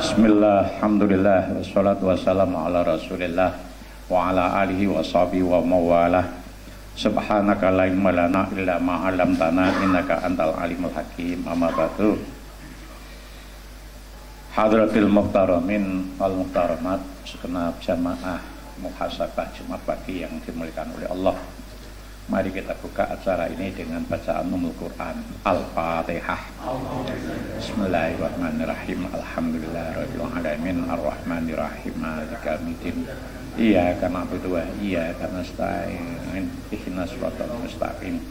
Bismillah, alhamdulillah, wassalatu wassalamu ala rasulillah wa ala alihi wa sahbihi wa mawalah. Subhanaka la ilma lana illa ma 'allamtana innaka antal alimul hakim. Amma ba'du. Hadratil muhtaramin wal muhtaramat, segenap jamaah muhasabah Jumat pagi yang dimuliakan oleh Allah. Mari kita buka acara ini dengan bacaan Ummul Quran Al-Fatihah. Bismillahirrahmanirrahim. Alhamdulillahirabbil alamin arrahmanirrahim maliki yaumiddin. Iyyaka na'budu wa iyyaka nasta'in. Ihdinas siratal mustaqim.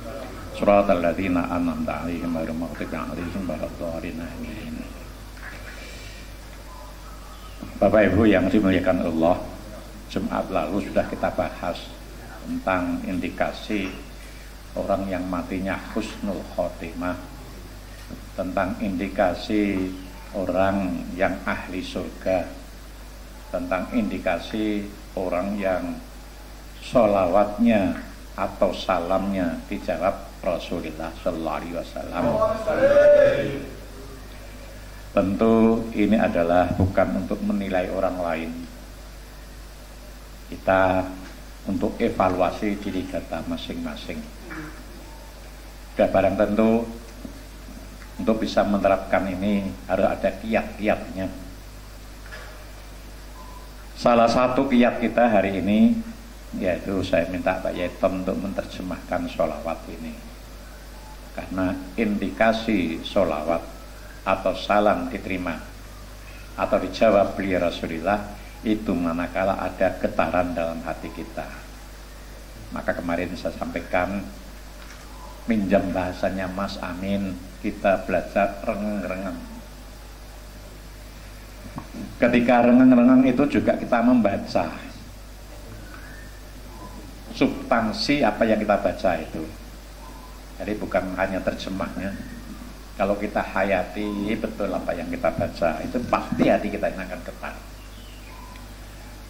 Shiratal ladzina an'amta 'alaihim ghairil maghdubi 'alaihim waladdallin. Amin. Bapak Ibu yang dimuliakan Allah, Jumat lalu sudah kita bahas tentang indikasi orang yang matinya husnul khotimah, tentang indikasi orang yang ahli surga, tentang indikasi orang yang sholawatnya atau salamnya dijawab Rasulullah Sallallahu Alaihi Wasallam. Tentu ini adalah bukan untuk menilai orang lain, kita untuk evaluasi diri kita masing-masing. Dan barang tentu untuk bisa menerapkan ini harus ada kiat-kiatnya. Salah satu kiat kita hari ini yaitu saya minta Pak Yeton untuk menerjemahkan sholawat ini, karena indikasi sholawat atau salam diterima atau dijawab beliau Rasulullah itu manakala ada getaran dalam hati kita. Maka kemarin saya sampaikan, minjam bahasanya Mas Amin, kita belajar rengeng-rengeng. Ketika rengeng-rengeng itu juga kita membaca substansi apa yang kita baca itu. Jadi bukan hanya terjemahnya. Kalau kita hayati betul apa yang kita baca, itu pasti hati kita ini akan getar.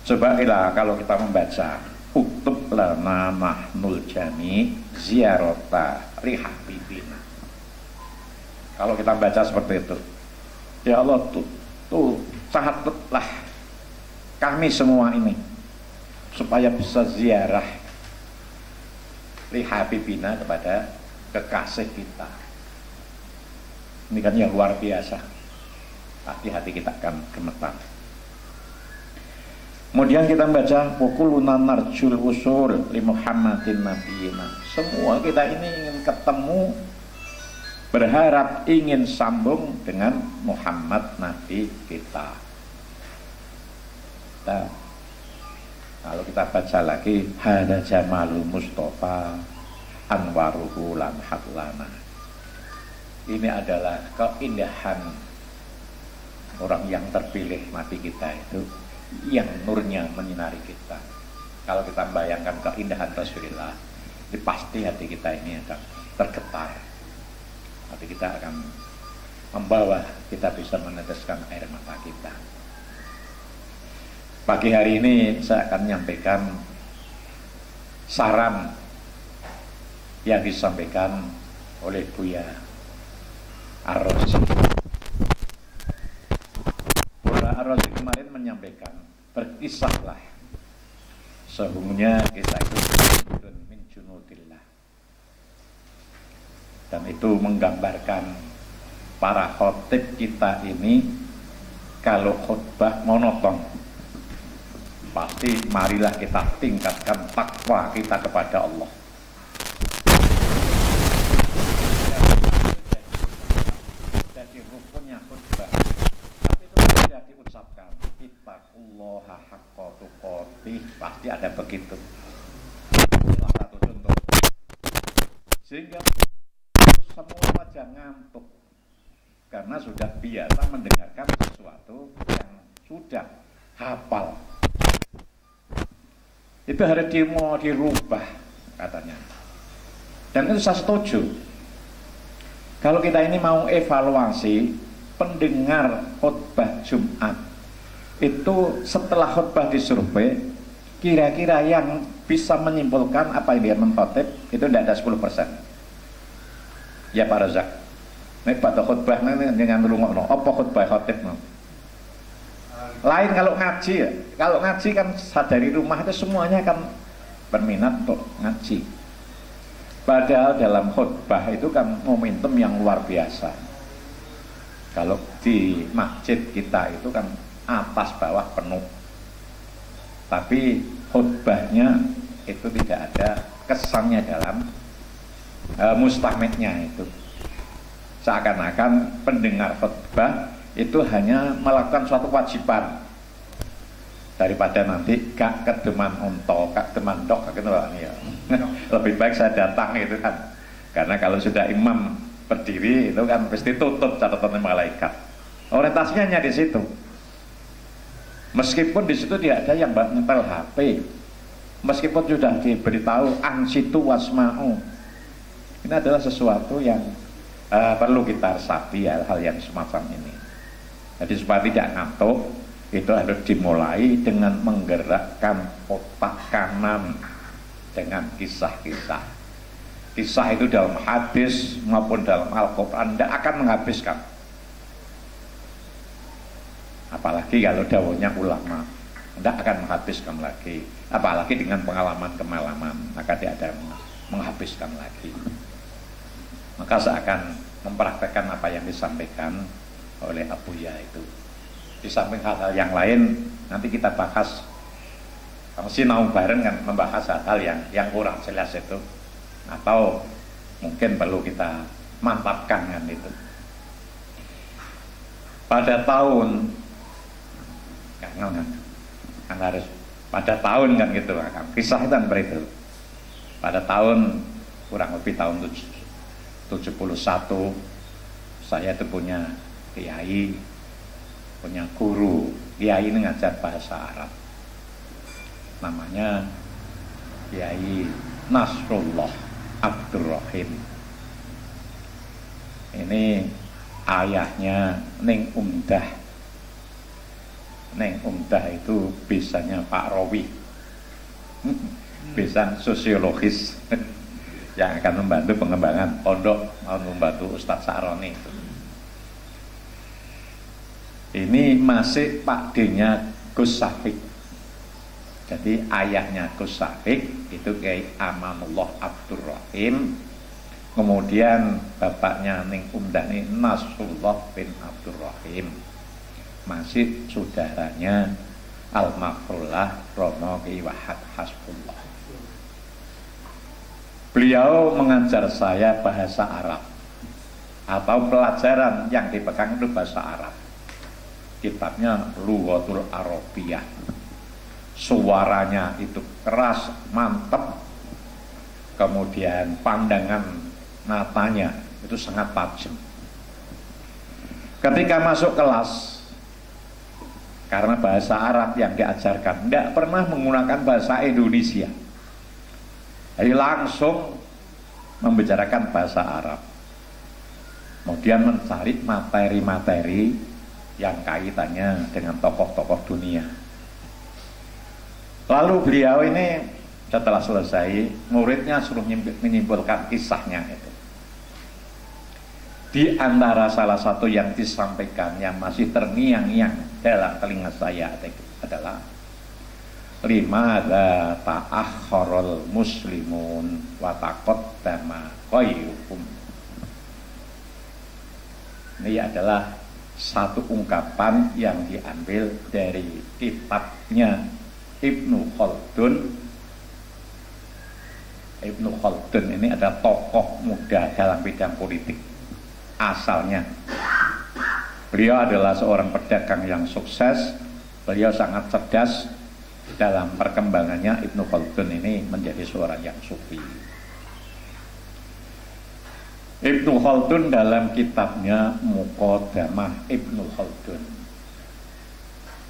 Coba kalau kita membaca uktub lana mahnul jami ziyarota rihabibina. Kalau kita baca seperti itu, ya Allah tuh catatlah kami semua ini supaya bisa ziarah rihabibina kepada kekasih kita. Ini kan yang luar biasa. Pasti hati kita akan gemetar. Kemudian kita membaca Wakuluna narjul usul li Muhammadin nabiyina. Semua kita ini ingin ketemu, berharap ingin sambung dengan Muhammad Nabi kita. Nah, kalau kita baca lagi hada jamalul mustafa anwaruhu lam hatlana. Ini adalah keindahan orang yang terpilih Nabi kita itu, yang nurnya menyinari kita. Kalau kita bayangkan keindahan Rasulullah, pasti hati kita ini akan tergetar. Hati kita akan membawa kita bisa meneteskan air mata kita. Pagi hari ini saya akan menyampaikan saran yang disampaikan oleh Buya Ar-Razi. Ar-Razi kemarin menyampaikan, berkisahlah sesungguhnya kita itu min junudillah, dan itu menggambarkan para khotib kita ini kalau khutbah monoton, pasti marilah kita tingkatkan takwa kita kepada Allah. Jadi rukunnya khutbah diucapkan ittaqullaha haqqa tuqatih, pasti ada begitu. Salah satu contoh, sehingga semua wajah ngantuk karena sudah biasa mendengarkan sesuatu yang sudah hafal. Itu harus mau dirubah katanya, dan itu saya setuju. Kalau kita ini mau evaluasi pendengar khutbah Jumat itu setelah khutbah disurvei, kira-kira yang bisa menyimpulkan apa yang dia mengkhotib itu tidak ada 10%. Ya Pak Razak, Nek pada khutbah dengan rungokno, apa khutbah khotib no? Lain kalau ngaji ya. Kalau ngaji kan dari rumah itu semuanya kan berminat untuk ngaji. Padahal dalam khutbah itu kan momentum yang luar biasa. Kalau di masjid kita itu kan atas bawah penuh. Tapi khutbahnya itu tidak ada kesannya dalam mustamidnya itu. Seakan-akan pendengar khutbah itu hanya melakukan suatu kewajiban, daripada nanti gak kedeman onto, gak kedeman dok, gitu ya. Lebih baik saya datang itu kan, karena kalau sudah imam berdiri itu kan pasti tutup catatan malaikat. Orientasinya hanya di situ. Meskipun di situ tidak ada yang nyetel HP, meskipun sudah diberitahu ansitu wasma'u, ini adalah sesuatu yang perlu kita resapi ya, hal yang semacam ini. Jadi supaya tidak ngantuk, itu harus dimulai dengan menggerakkan otak kanan dengan kisah-kisah. Kisah itu dalam hadis maupun dalam Al-Quran tidak akan menghabiskan. Apalagi kalau dawuhnya ulama, tidak akan menghabiskan lagi. Apalagi dengan pengalaman-pengalaman, maka tidak ada menghabiskan lagi. Maka saya akan mempraktekkan apa yang disampaikan oleh Abuya itu. Di samping hal-hal yang lain nanti kita bahas. Kamu sinau bareng kan membahas hal-hal yang kurang jelas itu, atau mungkin perlu kita mantapkan kan itu. Pada tahun kan harus pada tahun kan gitu kan. Kisah itu kan begitu. Pada tahun kurang lebih tahun 71 saya itu punya kiai, punya guru. Kiai ini ngajar bahasa Arab, namanya Kiai Nasrullah Abdurrahim. Ini ayahnya Neng Umdah. Neng Umdah itu bisanya Pak Rawi, bisan sosiologis yang akan membantu pengembangan pondok, mau membantu Ustadz Sa'roni. Ini masih Pak D-nya Gus Safik. Jadi ayahnya Gus Safik itu Kiai Amanullah Abdurrahim. Kemudian bapaknya Ning Umdah ini Nasrullah bin Abdurrahim. Masih saudaranya Al-Makrullah Romo Ki Wahad Hasbullah. Beliau mengajar saya bahasa Arab, atau pelajaran yang dipegang itu bahasa Arab. Kitabnya Lughatul Arabiyah. Suaranya itu keras, mantap. Kemudian pandangan matanya itu sangat tajam. Ketika masuk kelas, karena bahasa Arab yang diajarkan, tidak pernah menggunakan bahasa Indonesia. Jadi langsung membicarakan bahasa Arab. Kemudian mencari materi-materi yang kaitannya dengan tokoh-tokoh dunia. Lalu beliau ini setelah selesai, muridnya suruh menyimpulkan kisahnya itu. Di antara salah satu yang disampaikan yang masih terngiang-ngiang dalam telinga saya adalah limadza ta'akhkharul muslimun wa taqaddama khairuhum. Ini adalah satu ungkapan yang diambil dari kitabnya Ibnu Khaldun. Ibnu Khaldun ini adalah tokoh muda dalam bidang politik. Asalnya beliau adalah seorang pedagang yang sukses. Beliau sangat cerdas dalam perkembangannya. Ibnu Khaldun ini menjadi seorang yang sufi. Ibnu Khaldun dalam kitabnya Muqaddamah Ibnu Khaldun,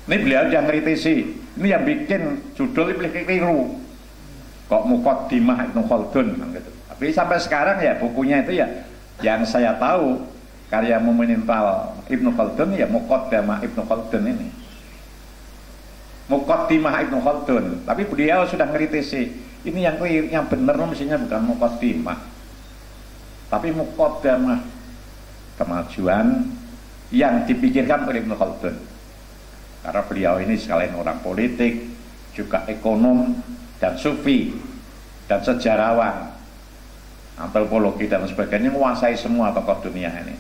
ini beliau yang kritisi, ini yang bikin judul ini keliru, kok Muqaddimah Ibnu Khaldun gitu. Tapi sampai sekarang ya bukunya itu ya yang saya tahu karya monumental Ibnu Khaldun ya Muqaddamah Ibnu Khaldun ini, Muqaddimah Ibnu Khaldun. Tapi beliau sudah kritisi, ini yang benar mestinya bukan Muqaddimah tapi Muqaddamah. kemajuan yang dipikirkan oleh Ibnu Khaldun. Karena beliau ini sekalian orang politik, juga ekonom dan sufi dan sejarawan, antropologi dan sebagainya, menguasai semua tokoh dunia ini.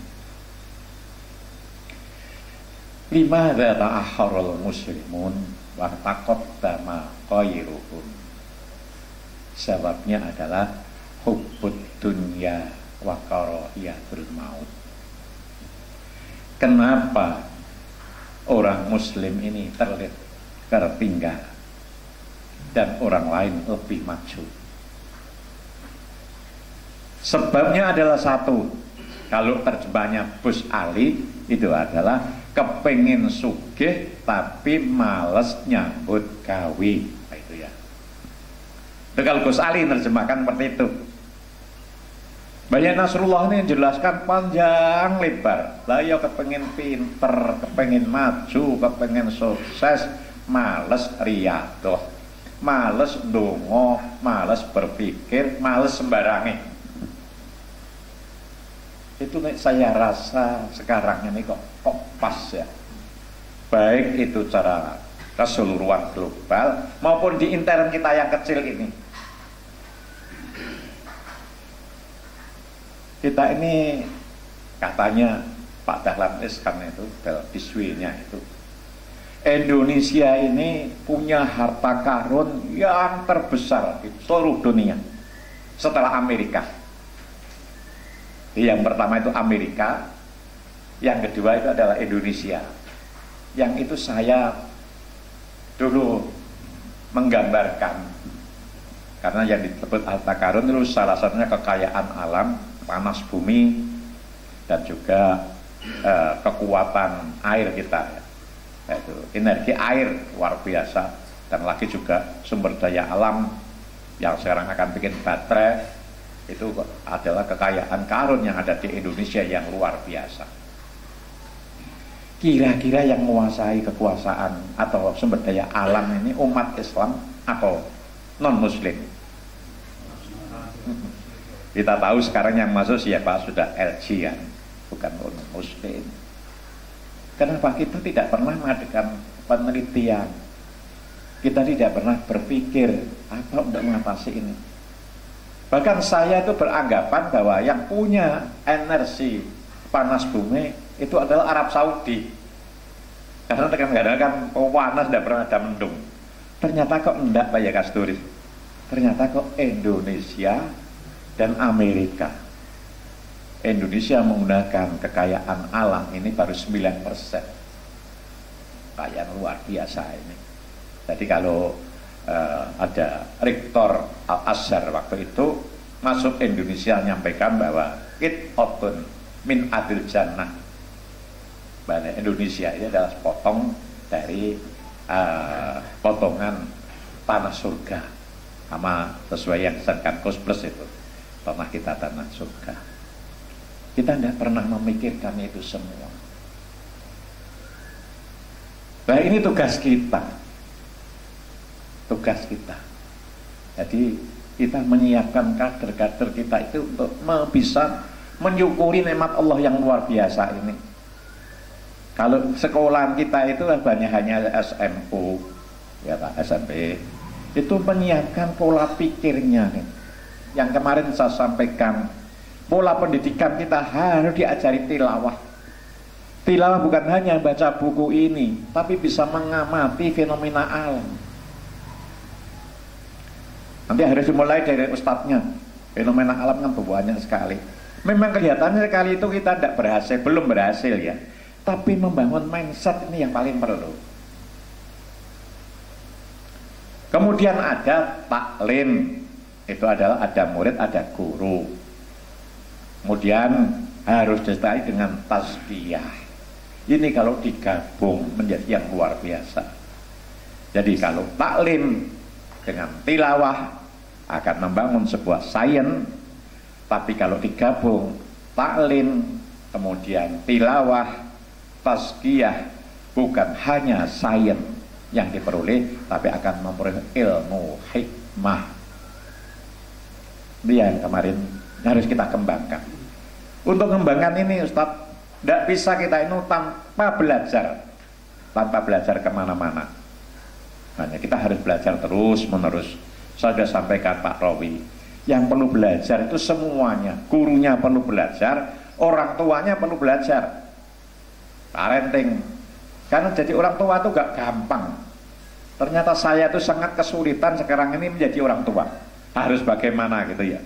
Limadza ta'akhkharul muslimun wa taqaddama khairuhum. Sebabnya adalah hubbud dunya wa karahiyatul maut. Kenapa orang muslim ini tertinggal dan orang lain lebih maju? Sebabnya adalah satu, kalau terjemahnya Bus Ali itu adalah kepengen sugih tapi males nyambut gawe. Nah, itu ya. Itu kalau Gus Ali terjemahkan seperti itu. Banyak Nasrullah ini menjelaskan panjang lebar. Lah ya kepengen pinter, kepengen maju, kepengen sukses, males riyadoh, males ndonga, males berpikir, males sembarangi. Itu saya rasa sekarang ini kok pas ya. Baik itu cara keseluruhan global maupun di intern kita yang kecil ini. Kita ini katanya Pak Dahlan Iskan itu dalam biswinya itu, Indonesia ini punya harta karun yang terbesar di seluruh dunia setelah Amerika. Yang pertama itu Amerika, yang kedua itu adalah Indonesia. Yang itu saya dulu menggambarkan, karena yang disebut harta karun itu salah satunya kekayaan alam, panas bumi, dan juga kekuatan air kita, yaitu energi air luar biasa, dan lagi juga sumber daya alam yang sekarang akan bikin baterai. Itu adalah kekayaan karun yang ada di Indonesia yang luar biasa. Kira-kira yang menguasai kekuasaan atau sumber daya alam ini umat Islam atau non-muslim? Kita tahu sekarang yang masuk siapa? Sudah LG ya, bukan non-muslim. Kenapa kita tidak pernah mengadakan penelitian? Kita tidak pernah berpikir apa untuk mengatasi ini. Bahkan saya itu beranggapan bahwa yang punya energi panas bumi itu adalah Arab Saudi. Karena kadang-kadang kan panas tidak pernah ada mendung. Ternyata kok enggak Pak ya Kasturi. Ternyata kok Indonesia dan Amerika. Indonesia menggunakan kekayaan alam ini baru 9%. Kekayaan luar biasa ini. Jadi kalau ada rektor Al-Azhar waktu itu masuk Indonesia menyampaikan bahwa otun min adil jannah, bahwa Indonesia ini adalah potong dari potongan tanah surga, sama sesuai yang disampaikan Kus Plus itu, tanah kita tanah surga. Kita tidak pernah memikirkan itu semua. Nah ini tugas kita. Tugas kita. Jadi kita menyiapkan kader-kader kita itu untuk bisa menyukuri nikmat Allah yang luar biasa ini. Kalau sekolahan kita itu banyak hanya SMU, ya Pak, SMP, itu menyiapkan pola pikirnya nih. Yang kemarin saya sampaikan, pola pendidikan kita harus diajari tilawah. Tilawah bukan hanya baca buku ini, tapi bisa mengamati fenomena alam. Nanti harus dimulai dari ustadznya. Fenomena alam kan banyak sekali. Memang kelihatannya sekali itu kita tidak berhasil, belum berhasil ya. Tapi membangun mindset ini yang paling perlu. Kemudian ada taklim. Itu adalah ada murid, ada guru. Kemudian harus disertai dengan tazkiyah. Ini kalau digabung menjadi yang luar biasa. Jadi kalau taklim dengan tilawah akan membangun sebuah sains, tapi kalau digabung taklim kemudian tilawah tazkiyah, bukan hanya sains yang diperoleh, tapi akan memperoleh ilmu hikmah. Ini yang kemarin harus kita kembangkan. Untuk mengembangkan ini Ustadz, Tidak bisa kita itu tanpa belajar kemana-mana. Hanya kita harus belajar terus menerus. Saya sudah sampaikan Pak Rawi, yang perlu belajar itu semuanya. Gurunya perlu belajar, orang tuanya perlu belajar. Parenting, karena jadi orang tua itu gak gampang. Ternyata saya itu sangat kesulitan sekarang ini menjadi orang tua. Harus bagaimana gitu ya.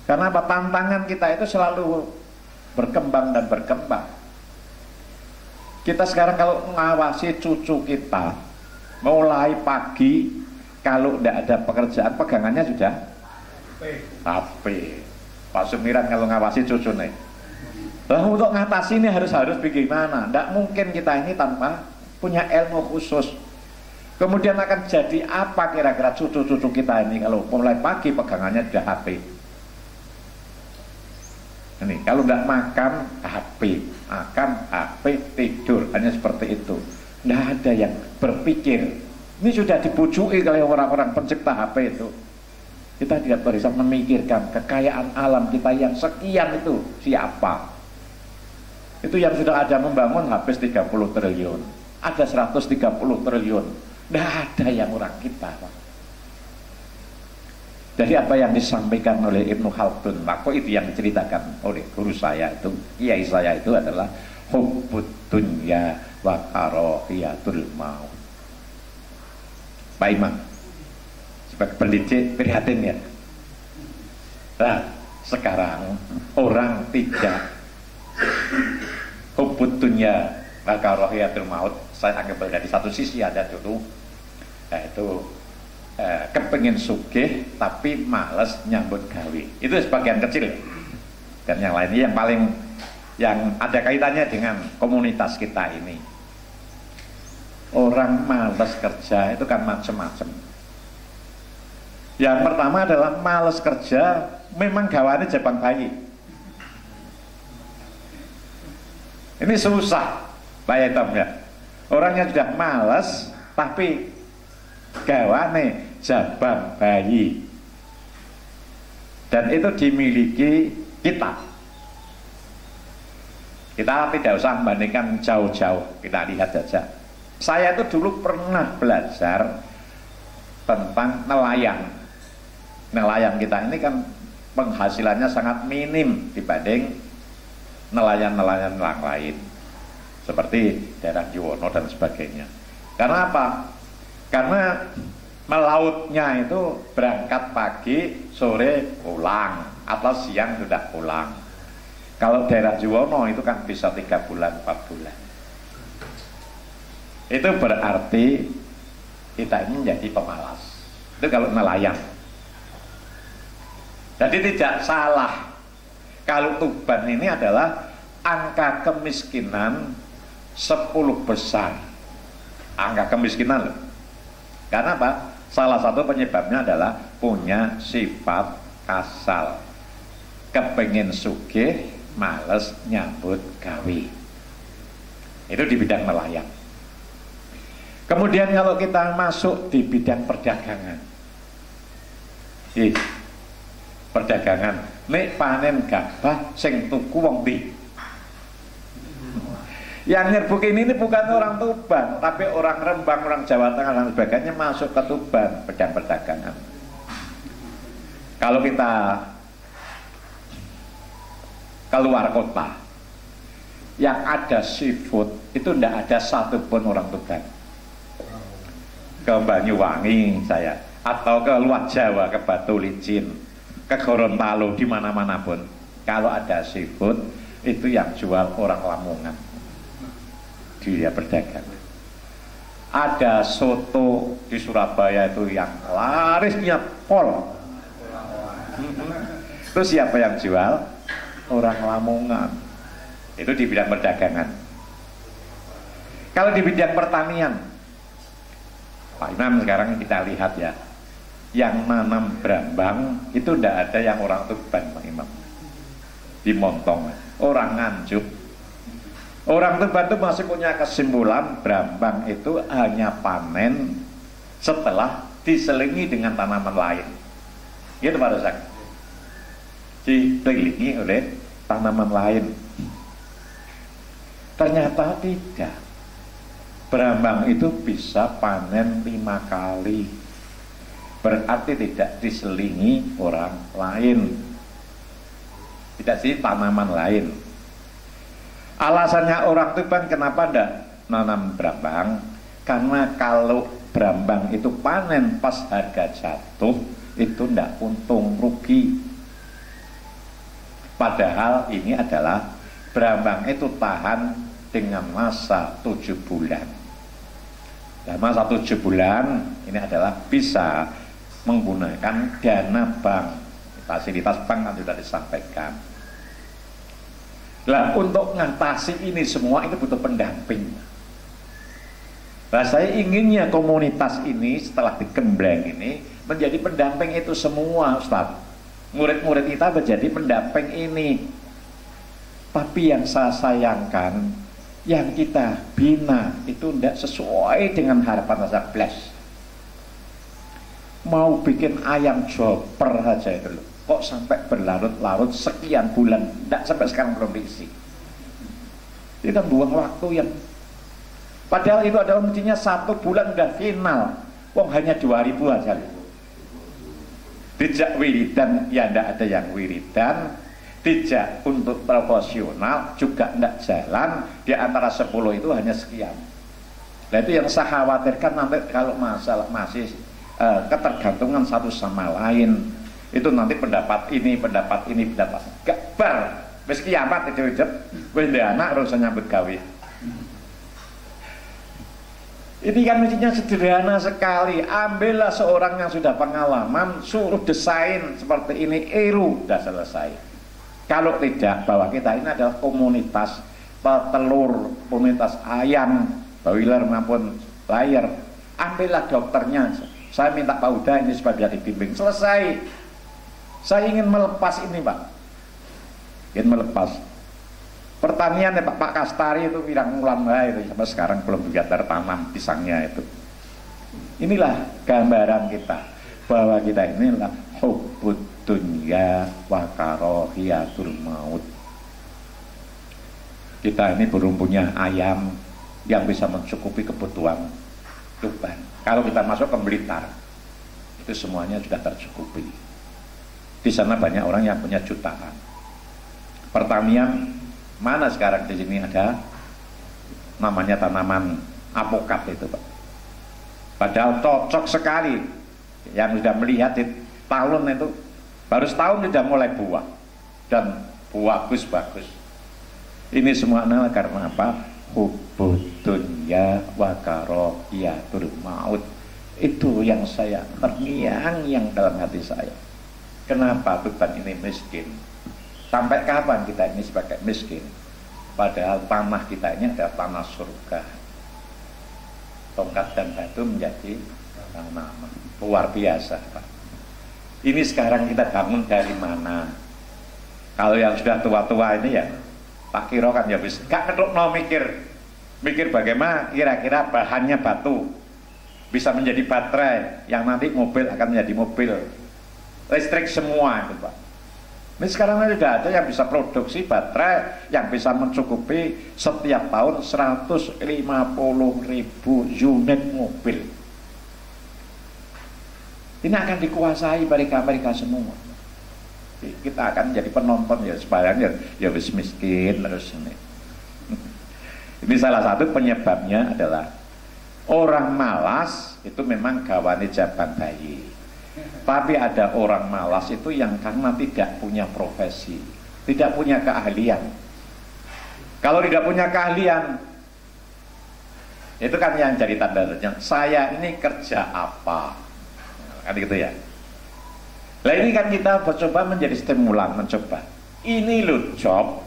Karena apa? Tantangan kita itu selalu berkembang dan berkembang. Kita sekarang kalau mengawasi cucu kita, mulai pagi, kalau tidak ada pekerjaan, pegangannya sudah HP. Pak Sumiran kalau ngawasi cucu nih. Lah untuk ngatasi ini harus bagaimana? Tidak mungkin kita ini tanpa punya ilmu khusus. Kemudian akan jadi apa kira-kira cucu-cucu kita ini kalau mulai pagi pegangannya sudah HP. Ini kalau tidak makan HP, tidur, hanya seperti itu. Tidak ada yang berpikir. Ini sudah dibujuki oleh orang-orang pencipta HP itu. Kita tidak bisa memikirkan kekayaan alam kita yang sekian itu siapa. Itu yang sudah ada membangun habis 30 triliun. Ada 130 triliun. Tidak ada yang orang kita, Pak. Dari apa yang disampaikan oleh Ibnu Khaldun, maka itu yang diceritakan oleh guru saya itu, kiai saya itu adalah hubbud dunya wa karahiyatul maut. Pak Imam, sebagai pendidik prihatin ya. Nah, sekarang orang tidak hubbud dunya wa karahiyatul maut. Saya anggap dari satu sisi ada dulu, itu kepengen sugih tapi males nyambut gawe. Itu sebagian kecil. Dan yang lainnya yang paling yang ada kaitannya dengan komunitas kita ini. Orang males kerja itu kan macam-macam. Yang pertama adalah males kerja memang gawane Jepang bayi. Ini susah, Pak Yetom ya. Orangnya sudah males tapi gawane jabang bayi, dan itu dimiliki kita. Kita tidak usah membandingkan jauh-jauh, kita lihat saja. Saya itu dulu pernah belajar tentang nelayan. Nelayan kita ini kan penghasilannya sangat minim dibanding nelayan-nelayan yang lain, seperti daerah Yuwono dan sebagainya. Karena apa? Karena melautnya itu berangkat pagi, sore pulang, atau siang sudah pulang. Kalau daerah Juwono itu kan bisa 3 bulan, 4 bulan. Itu berarti kita ini menjadi pemalas. Itu kalau nelayan. Jadi tidak salah kalau Tuban ini adalah angka kemiskinan 10 besar. Angka kemiskinan loh. Karena apa? Salah satu penyebabnya adalah punya sifat kasal, kepengen sugih, males nyambut gawe. Itu di bidang nelayan. Kemudian kalau kita masuk di bidang perdagangan, perdagangan, nek panen gabah sing tuku wong ndi? Yang nyerbukin ini bukan orang Tuban, tapi orang Rembang, orang Jawa Tengah dan sebagainya masuk ke Tuban, bidang perdagangan. Kalau kita keluar kota, yang ada seafood itu tidak ada satupun orang Tuban. Ke Banyuwangi saya, atau ke luar Jawa, ke Batu Licin, ke Gorontalo, di mana-mana pun, kalau ada seafood itu yang jual orang Lamongan. Dia berdagang. Ada soto di Surabaya itu yang larisnya pol. Itu siapa yang jual? Orang Lamongan. Itu di bidang perdagangan. Kalau di bidang pertanian, Pak Imam sekarang kita lihat ya, yang nanam brambang itu tidak ada yang orang Tuban, Pak Imam. Di Montong, orang Nganjuk. Orang Tuban itu masih punya kesimpulan brambang itu hanya panen setelah diselingi dengan tanaman lain. Gitu Pak Rozak. Diselingi oleh tanaman lain. Ternyata tidak. Brambang itu bisa panen 5 kali. Berarti tidak diselingi orang lain, tidak di tanaman lain. Alasannya orang Tuban kenapa tidak nanam brambang? Karena kalau brambang itu panen pas harga jatuh, itu tidak untung, rugi. Padahal ini adalah brambang itu tahan dengan masa 7 bulan. Nah, masa 7 bulan ini adalah bisa menggunakan dana bank. Fasilitas bank kan sudah disampaikan. Nah, untuk ngatasi ini semua itu butuh pendamping. Nah, saya inginnya komunitas ini setelah digembleng ini menjadi pendamping itu semua, Ustaz. Murid-murid kita menjadi pendamping ini. Tapi yang saya sayangkan, yang kita bina itu tidak sesuai dengan harapan rasa bless. Mau bikin ayam joper aja itu loh, kok sampai berlarut-larut sekian bulan, tidak sampai sekarang belum diisi. Itu kan buang waktu yang padahal itu adalah mestinya 1 bulan udah final. Wong hanya 2.000 aja. Dijak wiridan ya tidak ada yang wiridan, dijak untuk profesional juga tidak jalan. Di antara 10 itu hanya sekian. Nah itu yang saya khawatirkan nanti kalau masalah masih ketergantungan satu sama lain, itu nanti pendapat ini pendapat gak bar wis kiamat itu hidup wis anak harus nyambut gawe. Ini kan mestinya sederhana sekali. Ambillah seorang yang sudah pengalaman, suruh desain seperti ini, sudah selesai. Kalau tidak, bahwa kita ini adalah komunitas petelur, komunitas ayam, broiler maupun layar. Ambillah dokternya. Saya minta Pak Uda ini supaya bisa dibimbing. Selesai. Saya ingin melepas ini, Pak. Ingin melepas. Pertanian ya Pak Kastari itu pirang ulang itu sampai sekarang belum juga tertanam pisangnya itu. Inilah gambaran kita bahwa kita inilah hubbud dunya wa karahiyatul maut. Kita ini belum punya ayam yang bisa mencukupi kebutuhan Tuban. Kalau kita masuk ke Blitar, itu semuanya sudah tercukupi. Di sana banyak orang yang punya jutaan. Pertanian mana sekarang di sini ada namanya tanaman apokat itu, Pak. Padahal cocok sekali. Yang sudah melihat di tahun itu baru setahun sudah mulai buah dan bagus. Ini semua karena apa? Hubbud dunya wa karahiyatul maut. Itu yang saya terngiang-ngiang dalam hati saya. Kenapa Tuban ini miskin? Sampai kapan kita ini sebagai miskin? Padahal tanah kita ini adalah tanah surga. Tongkat dan batu menjadi tanaman. Luar biasa, Pak. Ini sekarang kita bangun dari mana? Kalau yang sudah tua-tua ini ya Pak Kiro kan ya bisa gak ketuk no mikir bagaimana kira-kira bahannya batu bisa menjadi baterai yang nanti mobil akan menjadi mobil listrik semua itu, Pak. Ini sekarang sudah ada yang bisa produksi baterai yang bisa mencukupi setiap tahun 150.000 unit mobil. Ini akan dikuasai mereka semua. Kita akan jadi penonton ya sebarang ya wis miskin terus ini. Ini salah satu penyebabnya adalah orang malas itu memang gawane jaban bayi. Tapi ada orang malas itu yang karena tidak punya profesi, tidak punya keahlian. Kalau tidak punya keahlian, itu kan yang jadi tanda tanya. Saya ini kerja apa? Kan gitu ya. Nah ini kan kita mencoba menjadi stimulan, mencoba. Ini loh job.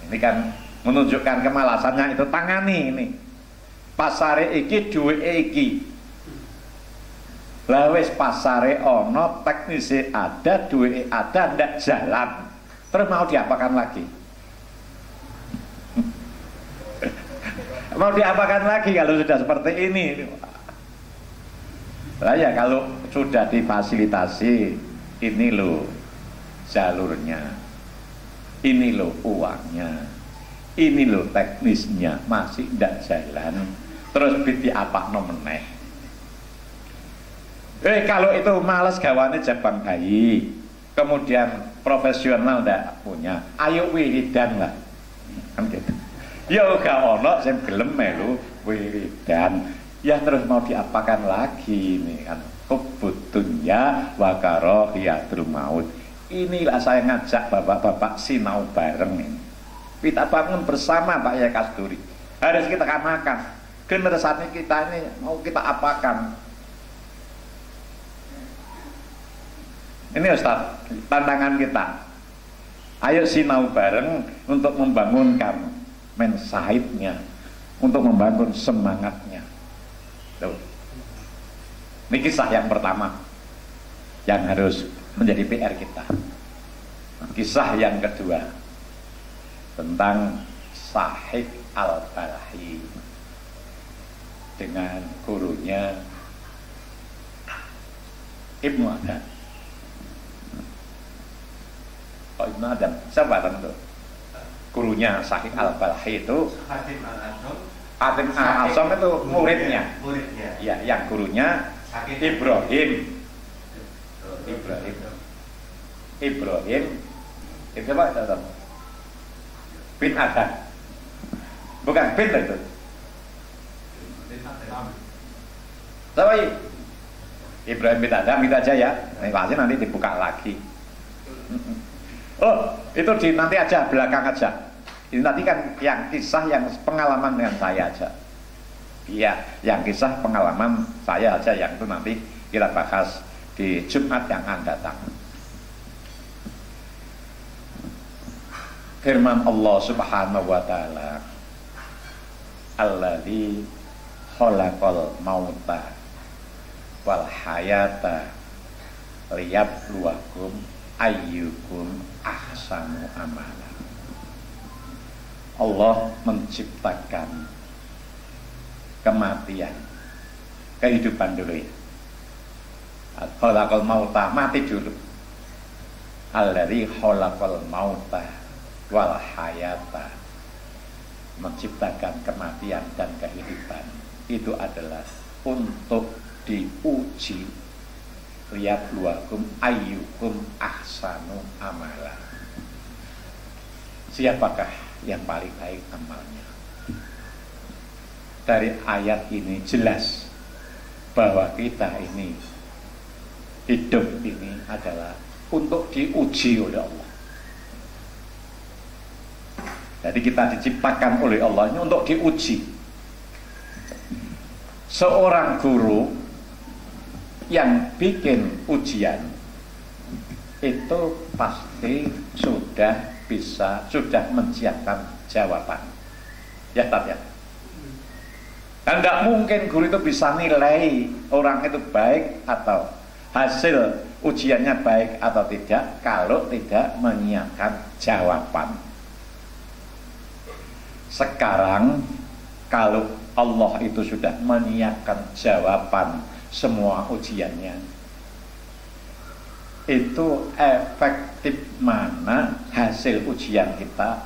Ini kan menunjukkan kemalasannya itu tangani ini. Pasare iki duwe iki. Lah wis pasare ono, teknisi ada, duwe ada, ndak jalan. Terus mau diapakan lagi? Mau diapakan lagi kalau sudah seperti ini? Lah ya kalau sudah difasilitasi, ini loh jalurnya, ini loh uangnya, ini loh teknisnya masih tidak jalan, terus biti apa nomeneh. Kalau itu males gawane jabang bayi, kemudian profesional tidak punya, ayo wiridan lah, kan gitu. Ya gak ono sing gelem melu wiridan, ya terus mau diapakan lagi nih kan? Hubbud dunya wa karahiyatul maut. Inilah saya ngajak bapak-bapak sinau bareng ini. Kita bangun bersama Pak Yai Kasturi. Harus kita kamakan. Generasi kita ini mau kita apakan? Ini Ustaz, tantangan kita. Ayo sinau bareng untuk membangunkan mensahidnya, untuk membangun semangatnya. Tuh. Ini kisah yang pertama yang harus menjadi PR kita. Kisah yang kedua tentang Sahih Al-Balhi dengan gurunya Ibnu Adam. Oh, Ibnu Adam, siapa itu? Gurunya Sahih Al-Balhi itu Hatim Al-Asam itu muridnya. Ya, yang gurunya Ibrahim itu apa itu? Bin Adam, bukan bin itu. Siapa ini? Ibrahim bin Adam itu aja ya. Pasti nanti dibuka lagi. Oh, itu nanti aja belakang aja. Ini tadi kan yang kisah yang pengalaman dengan saya aja. Iya, yang kisah pengalaman saya aja yang itu nanti kita bahas di Jumat yang akan datang. Firman Allah Subhanahu wa taala, Alladzi khalaqal mauta wal hayata liyabluwakum ayyukum ahsanu amala. Allah menciptakan kematian, kehidupan dulu ya. Khalaqal mauta, mati dulu. Alladzi khalaqal mauta wal hayata, menciptakan kematian dan kehidupan itu adalah untuk diuji, lihat luakum ayyukum ahsanu amala, siapakah yang paling baik amalnya. Dari ayat ini jelas bahwa kita ini hidup ini adalah untuk diuji oleh Allah. Jadi kita diciptakan oleh Allah ini untuk diuji. Seorang guru yang bikin ujian itu pasti sudah menyiapkan jawaban. Ya Tat ya. Dan tidak mungkin guru itu bisa nilai orang itu baik atau hasil ujiannya baik atau tidak kalau tidak menyiapkan jawaban. Sekarang kalau Allah itu sudah menyiapkan jawaban semua ujiannya, itu efektif mana hasil ujian kita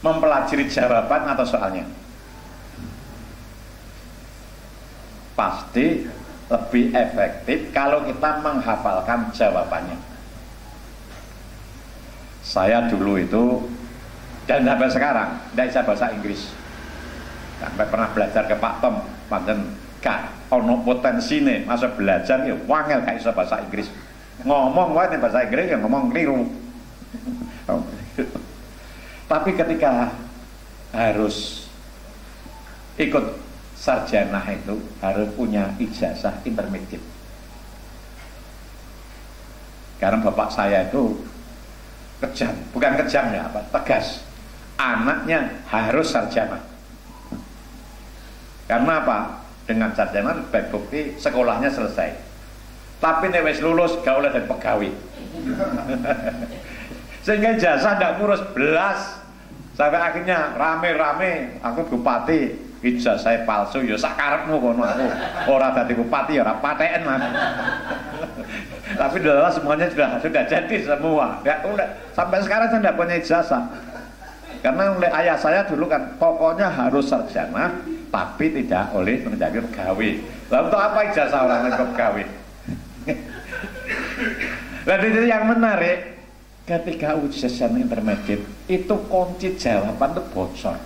mempelajari jawaban atau soalnya? Pasti lebih efektif kalau kita menghafalkan jawabannya. Saya dulu itu dan sampai sekarang tidak bisa bahasa Inggris. Sampai pernah belajar ke Pak Tom, panjen gak ono potensine masa belajar ya wangel gak bisa bahasa Inggris. Ngomong wae bahasa Inggris ya ngomong keliru. Tapi ketika harus ikut sarjana itu harus punya ijazah intermediate. Karena bapak saya itu kejam, bukan kejam ya apa, tegas. Anaknya harus sarjana. Karena apa? Dengan sarjana baik bukti sekolahnya selesai. Tapi nek wis lulus gak oleh dadi pegawai. Sehingga ijazah ndak ngurus belas. Sampai akhirnya rame-rame aku bupati, ijazah palsu ya sak karepmu kono aku. Ora dadi bupati ya ora paten Mas. Tapi semuanya sudah jadi semua. Ya udah sampai sekarang saya tidak punya ijazah. Karena oleh ayah saya dulu kan pokoknya harus sarjana, tapi tidak oleh menjadi pegawai. Lalu untuk apa ijazah orang lain pegawai? Lalu itu yang menarik, ketika ujian intermediate itu kunci jawaban itu bocor,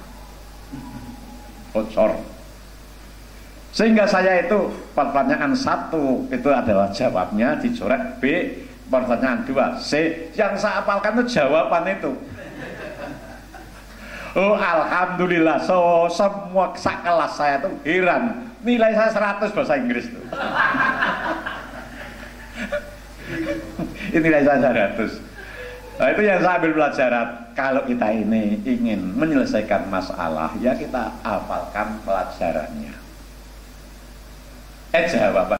bocor. Sehingga saya itu pertanyaan 1 itu adalah jawabnya dicoret B, pertanyaan 2 C, yang saya hafalkan itu jawaban itu. Oh alhamdulillah, semua kelas saya tuh heran, nilai saya 100 bahasa Inggris tuh. Ini nilai saya 100. Nah, itu yang saya ambil pelajaran. Kalau kita ini ingin menyelesaikan masalah, ya kita hafalkan pelajarannya. Jawaban.